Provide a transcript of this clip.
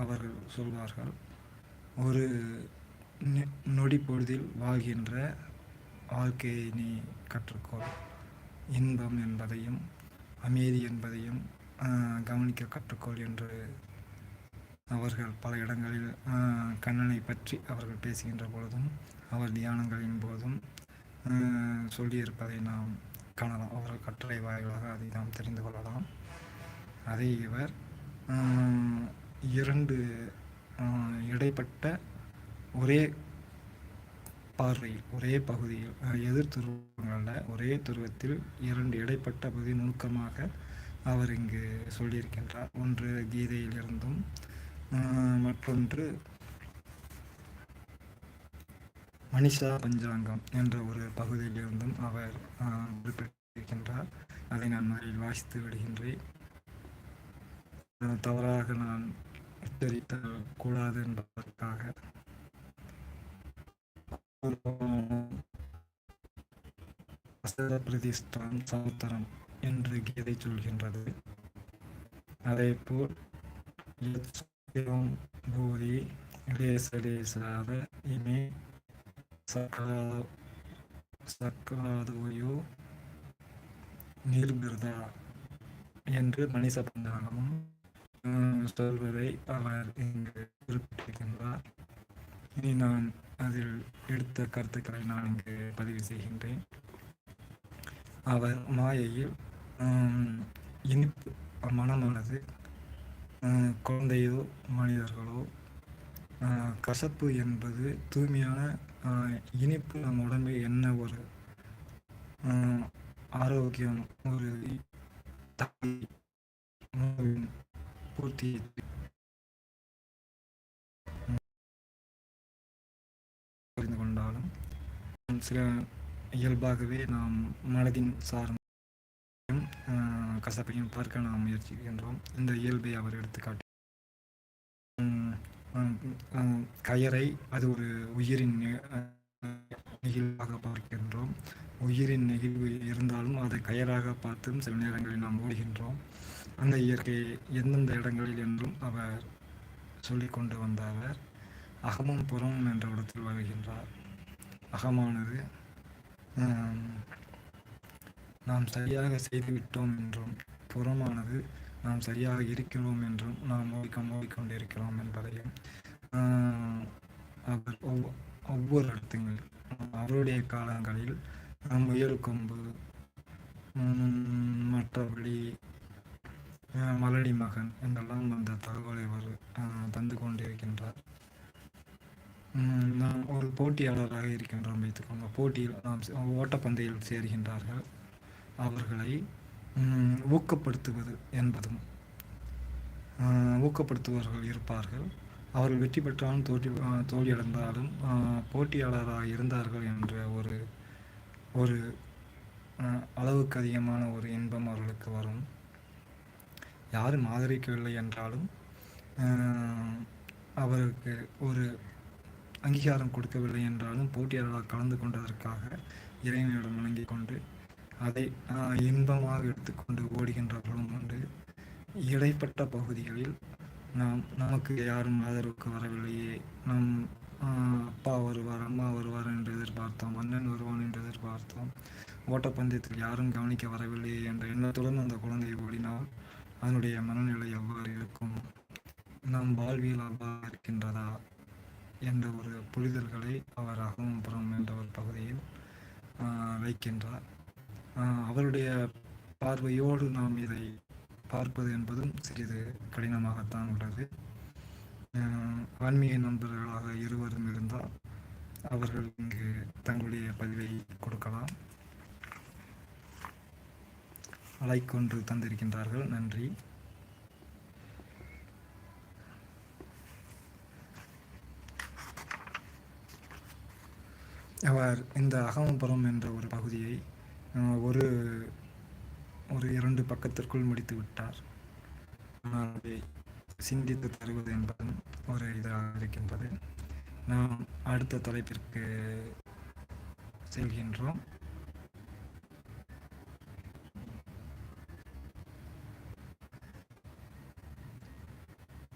அவர்கள் சொல்வார்கள், ஒரு நொடி பொழுதில் வாழ்கின்ற வாழ்க்கையை நீ கற்றுக்கொள். இன்பம் என்பதையும் அமைதி என்பதையும் கவனிக்க கற்றுக்கொள் என்று அவர்கள் பல இடங்களில் கண்ணனை பற்றி அவர்கள் பேசுகின்ற பொழுதும் அவர் தியானங்களின் போதும் சொல்லியிருப்பதை நாம் காணலாம். அவர்கள் கட்டளை வாயிலாக அதை நாம் தெரிந்து கொள்ளலாம். அதை இவர் இரண்டு இடைப்பட்ட ஒரே பார்வையில் ஒரே பகுதியில் எதிர் துருவங்களில் ஒரே துருவத்தில் இரண்டு இடைப்பட்ட பகுதி நுணுக்கமாக அவர் இங்கு சொல்லியிருக்கின்றார். ஒன்று கீதையில் இருந்தும் மற்றொன்று மனிஷா பஞ்சாங்கம் என்ற ஒரு பகுதியிலிருந்தும் அவர் குறிப்பிட்டிருக்கின்றார். அதை நான் மறையில் வாசித்து விடுகின்றேன். தவறாக நான் உச்சரித்த கூடாது என்பதற்காக. பிரதிஷ்டான் சமுத்திரம் என்று கீதை சொல்கின்றது. அதே போல் பூரி லேசலேசாத இமே சக்கராதோயோ நிர்மிருதா என்று மனித பஞ்சாங்கமும் சொல்வதை அவர் இங்கு குறிப்பிட்டிருக்கின்றார். இனி நான் அதில் எடுத்த கருத்துக்களை நான் இங்கு பதிவு செய்கின்றேன். அவர் மாயையில் இனிப்பு மனமானது குழந்தையோ மனிதர்களோ, கசப்பு என்பது தூய்மையான இனிப்பு நம் உடம்பில் என்ன ஒரு ஆரோக்கியம், ஒரு பூர்த்தி புரிந்து கொண்டாலும் சில இயல்பாகவே நாம் மனதின் சார்ந்த கசப்பையும் பார்க்க நாம் முயற்சிக்கின்றோம். இந்த இயல்பை அவர் எடுத்துக்காட்டு கயரை அது ஒரு உயிரின் நெகிழ்வாக பார்க்கின்றோம். உயிரின் நெகிழ்வு இருந்தாலும் அதை கயராக பார்த்தும் சில நேரங்களில் நாம் ஓடுகின்றோம். அந்த இயற்கை எந்தெந்த இடங்களில் என்றும் அவர் சொல்லி கொண்டு வந்த அவர் அகமும் புறமும் என்ற இடத்தில் வருகின்றார். அகமானது நாம் சரியாக செய்துவிட்டோம் என்றும், புறமானது நாம் சரியாக இருக்கிறோம் என்றும், நாம் ஓடிக்கொண்டிருக்கிறோம் என்பதையும் அவர் ஒவ்வொரு இடத்துங்களில் அவருடைய காலங்களில் முயல் கொம்பு, மற்றபடி மலடி மகன் என்றெல்லாம் அந்த தகவலை அவர் தந்து கொண்டிருக்கின்றார். நாம் ஒரு போட்டியாளராக இருக்கின்றோம் வைத்துக்கொண்டு, போட்டியில் நாம் ஓட்டப்பந்தயில் சேர்கின்றார்கள். அவர்களை ஊக்கப்படுத்துவது என்பதும், ஊக்கப்படுத்துபவர்கள் இருப்பார்கள். அவர்கள் வெற்றி பெற்றாலும் தோல்வியடைந்தாலும் போட்டியாளராக இருந்தார்கள் என்ற ஒரு அளவுக்கு அதிகமான ஒரு இன்பம் அவர்களுக்கு வரும். யாரும் ஆதரிக்கவில்லை என்றாலும் அவருக்கு ஒரு அங்கீகாரம் கொடுக்கவில்லை என்றாலும் போட்டியாளராக கலந்து கொண்டதற்காக இறைவனிடம் வணங்கிக் கொண்டு அதை இன்பமாக எடுத்துக்கொண்டு ஓடுகின்றவர்களும் உண்டு. இடைப்பட்ட பகுதிகளில் நமக்கு யாரும் ஆதரவுக்கு வரவில்லையே, நம் அப்பா வருவார், அம்மா வருவார் என்று எதிர்பார்த்தோம், அண்ணன் வருவான் என்று எதிர்பார்த்தோம், ஓட்டப்பந்தயத்தில் யாரும் கவனிக்க வரவில்லையே என்ற எண்ணத்துடன் அந்த குழந்தை ஓடினால் அதனுடைய மனநிலை எவ்வாறு இருக்கும், நம் வாழ்வியல் அவ்வாறு இருக்கின்றதா என்ற ஒரு புரிதல்களை அவர் அகமும் புறம் என்ற ஒரு பகுதியில் வைக்கின்றார். அவருடைய பார்வையோடு நாம் இதை பார்ப்பது என்பதும் சிறிது கடினமாகத்தான் உள்ளது. ஆன்மீக நண்பர்களாக இருவரும் இருந்தால் அவர்கள் இங்கு தங்களுடைய பதிவை கொடுக்கலாம். அழைக்கொன்று தந்திருக்கின்றார்கள். நன்றி. அவர் இந்த அகமபுரம் என்ற ஒரு பகுதியை ஒரு 2 பக்கத்திற்குள் முடித்து விட்டார். ஆனால் அதை சிந்தித்து தருவது என்பதும் ஒரு இதாக இருக்கின்றது. நாம் அடுத்த தலைப்பிற்கு செல்கின்றோம்.